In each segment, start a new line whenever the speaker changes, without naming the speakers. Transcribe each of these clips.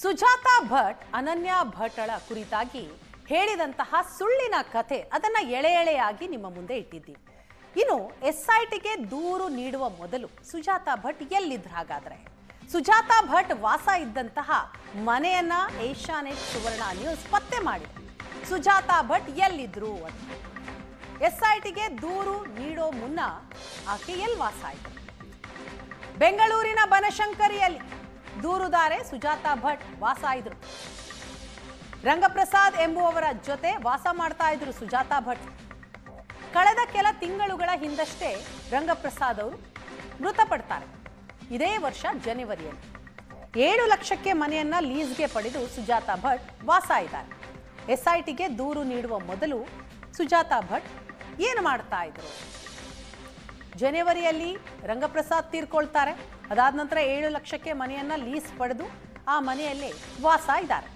ಸುಜಾತಾ ಭಟ್ ಅನನ್ಯ ಭಟ್ಳ ಕುರಿತಾಗಿ ಹೇಳಿದಂತಹ ಸುಳ್ಳಿನ ಕಥೆ ಅದನ್ನ ಎಳೆ ಎಳೆಯಾಗಿ ನಿಮ್ಮ ಮುಂದೆ ಇಟ್ಟಿದ್ದೀವಿ. ಇನ್ನು ಎಸ್ಐಟಿಗೆ ದೂರು ನೀಡುವ ಮೊದಲು ಸುಜಾತಾ ಭಟ್ ಎಲ್ಲಿದ್ರು? ಹಾಗಾದ್ರೆ ಸುಜಾತಾ ಭಟ್ ವಾಸ ಇದ್ದಂತಹ ಮನೆಯನ್ನ ಏಷ್ಯಾನೆಟ್ ಸುವರ್ಣ ನ್ಯೂಸ್ ಪತ್ತೆ ಮಾಡಿದೆ. ಸುಜಾತಾ ಭಟ್ ಎಲ್ಲಿದ್ರು ಅಂತ. ಎಸ್ಐಟಿಗೆ ದೂರು ನೀಡೋ ಮುನ್ನ ಆಕೆ ಎಲ್ಲಿ ವಾಸ ಇದ್ರು? ಬೆಂಗಳೂರಿನ ಬನಶಂಕರಿಯಲ್ಲಿ ದೂರುದಾರೆ ಸುಜಾತಾ ಭಟ್ ವಾಸ ಇದ್ರು. ರಂಗಪ್ರಸಾದ್ ಎಂಬುವವರ ಜೊತೆ ವಾಸ ಮಾಡ್ತಾ ಇದ್ರು ಸುಜಾತಾ ಭಟ್. ಕಳೆದ ಕೆಲ ತಿಂಗಳುಗಳ ಹಿಂದಷ್ಟೇ ರಂಗಪ್ರಸಾದ್ ಅವರು ಮೃತಪಡ್ತಾರೆ. ಇದೇ ವರ್ಷ ಜನವರಿಯಲ್ಲಿ 7 ಲಕ್ಷಕ್ಕೆ ಮನೆಯನ್ನ ಲೀಸ್ಗೆ ಪಡೆದು ಸುಜಾತಾ ಭಟ್ ವಾಸ ಇದ್ದಾರೆ. ಎಸ್ಐಟಿಗೆ ದೂರು ನೀಡುವ ಮೊದಲು ಸುಜಾತಾ ಭಟ್ ಏನು ಮಾಡ್ತಾ ಇದ್ರು? ಜನವರಿಯಲ್ಲಿ ರಂಗಪ್ರಸಾದ್ ತೀರ್ಕೊಳ್ತಾರೆ. ಅದಾದ ನಂತರ 7 ಲಕ್ಷಕ್ಕೆ ಮನೆಯನ್ನ ಲೀಸ್ ಪಡೆದು ಆ ಮನೆಯಲ್ಲೇ ವಾಸ ಇದ್ದಾರೆ.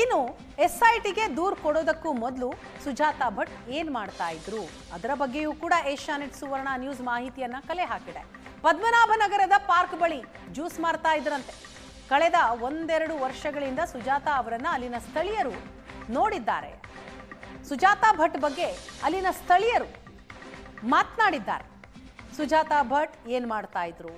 ಇನ್ನು ಎಸ್ಐಟಿಗೆ ದೂರು ಕೊಡೋದಕ್ಕೂ ಮೊದಲು ಸುಜಾತಾ ಭಟ್ ಏನ್ ಮಾಡ್ತಾ ಇದ್ರು ಅದರ ಬಗ್ಗೆಯೂ ಕೂಡ ಏಷ್ಯಾನೆಟ್ ಸುವರ್ಣ ನ್ಯೂಸ್ ಮಾಹಿತಿಯನ್ನ ಕಲೆ ಹಾಕಿದೆ. ಪದ್ಮನಾಭನಗರದ ಪಾರ್ಕ್ ಬಳಿ ಜ್ಯೂಸ್ ಮಾರ್ತಾ ಇದ್ರಂತೆ. ಕಳೆದ 1-2 ವರ್ಷಗಳಿಂದ ಸುಜಾತಾ ಅವರನ್ನ ಅಲ್ಲಿನ ಸ್ಥಳೀಯರು ನೋಡಿದ್ದಾರೆ. ಸುಜಾತಾ ಭಟ್ ಬಗ್ಗೆ ಅಲ್ಲಿನ ಸ್ಥಳೀಯರು ಮಾತನಾಡಿದ್ದಾರೆ. ಸುಜಾತಾ ಭಟ್ ಏನ್ ಮಾಡ್ತಾ ಇದ್ರು?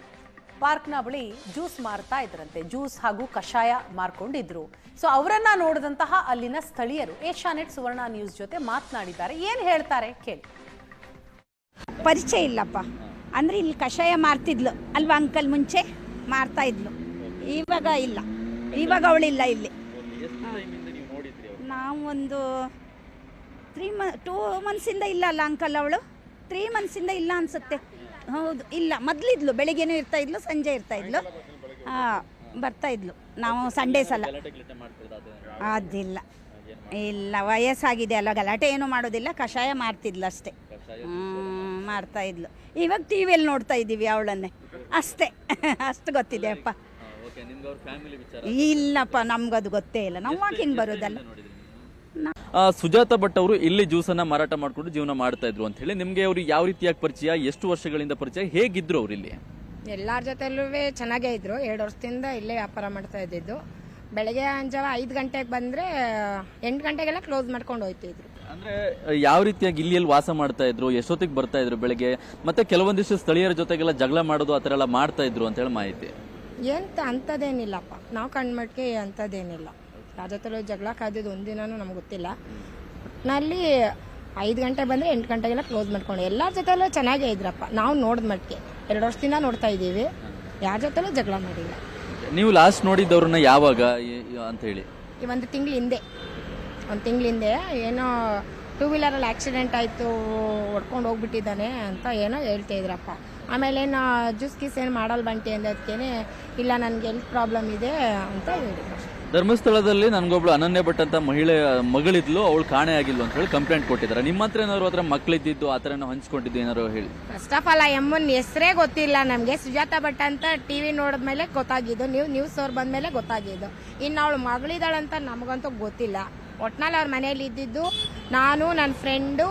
ಪಾರ್ಕ್ನ ಬಳಿ ಜ್ಯೂಸ್ ಮಾರ್ತಾ ಇದ್ರಂತೆ. ಜ್ಯೂಸ್ ಹಾಗೂ ಕಷಾಯ ಮಾರ್ಕೊಂಡಿದ್ರು. ಸೊ ಅವರನ್ನ ನೋಡಿದಂತಹ ಅಲ್ಲಿನ ಸ್ಥಳೀಯರು ಏಷ್ಯಾನೆಟ್ ಸುವರ್ಣ ನ್ಯೂಸ್ ಜೊತೆ ಮಾತನಾಡಿದ್ದಾರೆ. ಏನ್ ಹೇಳ್ತಾರೆ ಕೇಳಿ.
ಪರಿಚಯ ಇಲ್ಲಪ್ಪ. ಅಂದ್ರೆ ಇಲ್ಲಿ ಕಷಾಯ ಮಾರ್ತಿದ್ಲು ಅಲ್ವಾ ಅಂಕಲ್? ಮುಂಚೆ ಮಾರ್ತಾ ಇದ್ಲು, ಇವಾಗ ಇಲ್ಲ. ಇವಾಗ ಅವಳಿಲ್ಲ ಇಲ್ಲಿ. ನಾವೊಂದು 2 ಮಂತ್ಸಿಂದ ಇಲ್ಲ ಅಲ್ಲ ಅಂಕಲ್? ಅವಳು 3 ಮಂತ್ಸಿಂದ ಇಲ್ಲ ಅನ್ಸುತ್ತೆ. ಹೌದು, ಇಲ್ಲ. ಮೊದಲಿದ್ಲು, ಬೆಳಿಗ್ಗೆನೂ ಇರ್ತಾ ಇದ್ಲು, ಸಂಜೆ ಇರ್ತಾ ಇದ್ಲು. ಬರ್ತಾ ಇದ್ಲು. ನಾವು ಸಂಡೇಸ್ ಅಲ್ಲ. ಅದಿಲ್ಲ, ಇಲ್ಲ. ವಯಸ್ಸಾಗಿದೆ ಅಲ್ಲ, ಗಲಾಟೆ ಏನು ಮಾಡೋದಿಲ್ಲ. ಕಷಾಯ ಮಾರ್ತಿದ್ಲು ಅಷ್ಟೇ. ಮಾಡ್ತಾ ಇದ್ಲು. ಇವಾಗ ಟಿವಿಯಲ್ಲಿ ನೋಡ್ತಾ ಇದ್ದೀವಿ ಅವಳನ್ನೇ ಅಷ್ಟೇ. ಅಷ್ಟು ಗೊತ್ತಿದೆ ಅಪ್ಪ. ಇಲ್ಲಪ್ಪ, ನಮ್ಗದು ಗೊತ್ತೇ ಇಲ್ಲ. ನಾವು ವಾಕಿಂಗ್ ಬರೋದಲ್ಲ.
ಸುಜಾತಾ ಭಟ್ ಅವರು ಇಲ್ಲಿ ಜ್ಯೂಸನ್ನ ಮಾರಾಟ ಮಾಡಿಕೊಂಡು ಜೀವನ ಮಾಡ್ತಾ ಇದ್ರು ಅಂತ ಹೇಳಿ ನಿಮ್ಗೆ ಅವ್ರು ಯಾವ ರೀತಿಯಾಗಿ ಪರಿಚಯ, ಎಷ್ಟು ವರ್ಷಗಳಿಂದ ಪರಿಚಯ, ಹೇಗಿದ್ರು ಅವ್ರು ಇಲ್ಲಿ?
ಎಲ್ಲಾರ ಜೊತೆಲ್ಲೂ ಚೆನ್ನಾಗೇ ಇದ್ರು. 2 ವರ್ಷದಿಂದ ಇಲ್ಲೇ ವ್ಯಾಪಾರ ಮಾಡ್ತಾ ಇದ್ದಿದ್ದು. ಬೆಳಗ್ಗೆ ಅಂಜಾವ 5 ಗಂಟೆಗೆ ಬಂದ್ರೆ 8 ಗಂಟೆಗೆಲ್ಲ ಕ್ಲೋಸ್ ಮಾಡ್ಕೊಂಡು ಹೋಯ್ತಿದ್ರು.
ಅಂದ್ರೆ ಯಾವ ರೀತಿಯಾಗಿ ಇಲ್ಲಿ ವಾಸ ಮಾಡ್ತಾ ಇದ್ರು, ಎಷ್ಟೊತ್ತಿಗೆ ಬರ್ತಾ ಇದ್ರು ಬೆಳಗ್ಗೆ, ಮತ್ತೆ ಕೆಲವೊಂದಿಷ್ಟು ಸ್ಥಳೀಯರ ಜೊತೆಗೆಲ್ಲ ಜಗಳ ಮಾಡೋದು ಆತರ ಎಲ್ಲ ಮಾಡ್ತಾ ಇದ್ರು ಅಂತ ಹೇಳಿ ಮಾಹಿತಿ.
ಅಂತದೇನಿಲ್ಲಪ್ಪ, ನಾವು ಕಣ್ಮಟ್ಗೆ ಅಂತದೇನಿಲ್ಲ. ಯಾರ ಜೊತೆ ಜಗಳ ಕಾದಿದ್ದು ಒಂದಿನೂ ನಮ್ಗೆ ಗೊತ್ತಿಲ್ಲ. ನಲ್ಲಿ 5 ಗಂಟೆ ಬಂದ್ರೆ 8 ಗಂಟೆಗೆಲ್ಲ ಕ್ಲೋಸ್ ಮಾಡ್ಕೊಂಡು ಎಲ್ಲಾರ ಜೊತೆಲ್ಲೂ ಚೆನ್ನಾಗೇ ಇದ್ರಪ್ಪ. ನಾವು ನೋಡಿದ ಮಟ್ಟಿಗೆ 2 ವರ್ಷದಿಂದ ನೋಡ್ತಾ ಇದ್ದೀವಿ. ಯಾರ ಜೊತೆಲೂ ಜಗಳ ಮಾಡಿಲ್ಲ.
ನೀವು ಲಾಸ್ಟ್ ನೋಡಿದ್ದವ್ರನ್ನ ಯಾವಾಗ ಅಂತ ಹೇಳಿ?
ಒಂದು ತಿಂಗಳ ಹಿಂದೆ ಏನೋ 2 ವೀಲರಲ್ಲಿ ಆಕ್ಸಿಡೆಂಟ್ ಆಯಿತು, ಹೊಡ್ಕೊಂಡು ಹೋಗ್ಬಿಟ್ಟಿದ್ದಾನೆ ಅಂತ ಏನೋ ಹೇಳ್ತಾ ಇದ್ರಪ್ಪ. ಆಮೇಲೆ ಏನು ಜ್ಯೂಸ್ ಗೀಸ್ ಏನು ಮಾಡಲ್ ಬಂಟಿ ಅಂದದಕ್ಕೇನೆ ಇಲ್ಲ, ನನಗೆ ಹೆಲ್ತ್ ಪ್ರಾಬ್ಲಮ್ ಇದೆ ಅಂತ ಹೇಳಿದ್ರು.
ಧರ್ಮಸ್ಥಳದಲ್ಲಿ ನನಗೊಬ್ಳು ಅನನ್ಯ ಭಟ್ ಅಂತ ಮಗಳಿದ್ಲು, ಅವಳು ಕಾಣೆ ಆಗಿಲ್ಲ ಅಂತ ಹೇಳಿ ಕಂಪ್ಲೇಂಟ್ ಕೊಟ್ಟಿದ್ದಾರೆ. ನಿಮ್ಮ ಹತ್ರ ಏನಾದ್ರು ಹತ್ರ ಮಕ್ಕಳಿದ್ದು ಆ ಥರ ಹಂಚ್ಕೊಂಡಿದ್ದು ಏನಾರು ಹೇಳಿ?
ಫಸ್ಟ್ ಆಫ್ ಆಲ್ ಎಮ್ಮನ್ ಹೆಸರೇ ಗೊತ್ತಿಲ್ಲ ನಮಗೆ. ಸುಜಾತಾ ಭಟ್ ಅಂತ ಟಿವಿ ನೋಡಿದ್ಮೇಲೆ ಗೊತ್ತಾಗಿದ್ದು, ನ್ಯೂಸ್ ಅವ್ರು ಬಂದ್ಮೇಲೆ ಗೊತ್ತಾಗಿದ್ದು. ಇನ್ನು ಅವಳು ಮಗಳಿದಾಳಂತ ನಮಗಂತೂ ಗೊತ್ತಿಲ್ಲ. ಒಟ್ನಲ್ಲಿ ಅವ್ರ ಮನೇಲಿ ಇದ್ದಿದ್ದು ನಾನು, ನನ್ನ ಫ್ರೆಂಡು,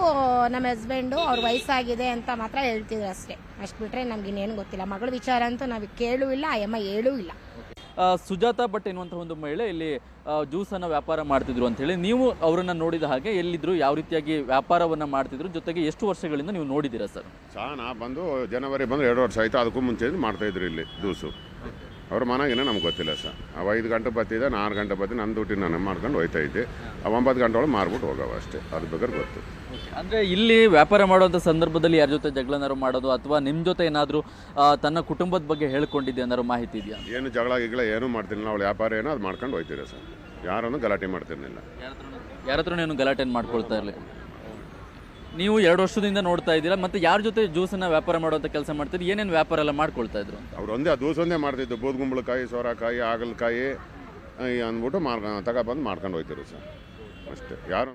ನಮ್ಮ ಹಸ್ಬೆಂಡು. ಅವ್ರ ವಯಸ್ಸಾಗಿದೆ ಅಂತ ಮಾತ್ರ ಹೇಳ್ತಿದ್ರು ಅಷ್ಟೇ. ಅಷ್ಟು ಬಿಟ್ರೆ ನಮ್ಗೆ ಇನ್ನೇನು ಗೊತ್ತಿಲ್ಲ. ಮಗಳ ವಿಚಾರ ಅಂತೂ ನಾವು ಕೇಳೂ ಇಲ್ಲ, ಆ ಅಮ್ಮ ಹೇಳೂ ಇಲ್ಲ.
ಸುಜಾತಾ ಭಟ್ ಎನ್ನುವಂತಹ ಒಂದು ಮಹಿಳೆ ಇಲ್ಲಿ ಜ್ಯೂಸ್ ಅನ್ನ ವ್ಯಾಪಾರ ಮಾಡ್ತಿದ್ರು ಅಂತ ಹೇಳಿ ನೀವು ಅವರನ್ನ ನೋಡಿದ ಹಾಗೆ ಎಲ್ಲಿದ್ರು, ಯಾವ ರೀತಿಯಾಗಿ ವ್ಯಾಪಾರವನ್ನ ಮಾಡ್ತಿದ್ರು, ಜೊತೆಗೆ ಎಷ್ಟು ವರ್ಷಗಳಿಂದ ನೀವು ನೋಡಿದ್ದೀರಾ ಸರ್?
ನಾ ಬಂದು ಜನವರಿ ಬಂದು 2 ವರ್ಷ ಆಯ್ತು. ಅದಕ್ಕೂ ಮುಂಚೆ ಮಾಡ್ತಾ ಇದ್ರು ಇಲ್ಲಿ ಜ್ಯೂಸು. ಅವ್ರ ಮನೆಗೇನೆ ನಮ್ಗೆ ಗೊತ್ತಿಲ್ಲ ಸರ್. 5 ಗಂಟೆ ಬರ್ತಿದ್ದೆ, 4 ಗಂಟೆ ಬರ್ತೀನಿ. ನನ್ನ ಡ್ಯೂಟಿ ನಾನು ಮಾಡ್ಕೊಂಡು ಹೋಯ್ತಾ ಇದ್ದೆ. 9 ಗಂಟೆ ಒಳಗೆ ಮಾರ್ಬಿಟ್ಟು ಹೋಗವ ಅಷ್ಟೇ. ಅದ್ರ ಬೇಕಾದ್ರೆ ಗೊತ್ತು.
ಅಂದ್ರೆ ಇಲ್ಲಿ ವ್ಯಾಪಾರ ಮಾಡುವಂಥ ಸಂದರ್ಭದಲ್ಲಿ ಯಾರ ಜೊತೆ ಜಗಳನಾರು ಮಾಡೋದು ಅಥವಾ ನಿಮ್ಮ ಜೊತೆ ಏನಾದರೂ ತನ್ನ ಕುಟುಂಬದ ಬಗ್ಗೆ ಹೇಳ್ಕೊಂಡಿದ್ದೆ ಏನಾದ್ರು ಮಾಹಿತಿ ಇದೆಯಾ?
ಏನು ಜಗಳ ಗಿಗಳ ಏನೂ ಮಾಡ್ತಿರ್ಲಿಲ್ಲ. ಅವಳು ವ್ಯಾಪಾರ ಏನೋ ಅದು ಮಾಡ್ಕೊಂಡು ಹೋಯ್ತಿರ ಸರ್. ಯಾರನ್ನು ಗಲಾಟೆ ಮಾಡ್ತಿರ್ಲಿಲ್ಲ.
ಯಾರ ಹತ್ರ ಏನು ಗಲಾಟೆ ಮಾಡ್ಕೊಳ್ತಾ ಇರಲಿ. ನೀವು 2 ವರ್ಷದಿಂದ ನೋಡ್ತಾ ಇದ್ದೀರಾ, ಮತ್ತೆ ಯಾರ ಜೊತೆ ಜ್ಯೂಸನ್ನ ವ್ಯಾಪಾರ ಮಾಡುವಂಥ ಕೆಲಸ ಮಾಡ್ತೀರಿ? ಏನೇನು ವ್ಯಾಪಾರ ಎಲ್ಲ ಮಾಡ್ಕೊಳ್ತಾ ಇದ್ರು?
ಅವ್ರು ಒಂದೇ ಜ್ಯೂಸ್ ಒಂದೇ ಮಾಡ್ತಿದ್ದು. ಬೂದ್ಗುಂಬಳಕಾಯಿ, ಸೋರಕಾಯಿ, ಹಾಗಲಕಾಯಿ ಅಂದ್ಬಿಟ್ಟು ತಗೊಬಂದು ಮಾಡ್ಕೊಂಡು ಹೋಯ್ತಿರು ಸರ್ ಅಷ್ಟೇ. ಯಾರು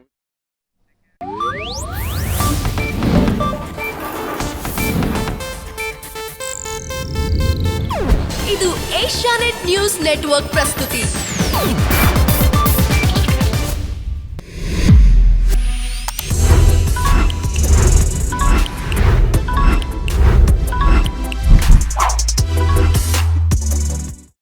ಇದು ಏಷ್ಯಾನೆಟ್ ನ್ಯೂಸ್ ನೆಟ್ವರ್ಕ್ ಪ್ರಸ್ತುತಿ.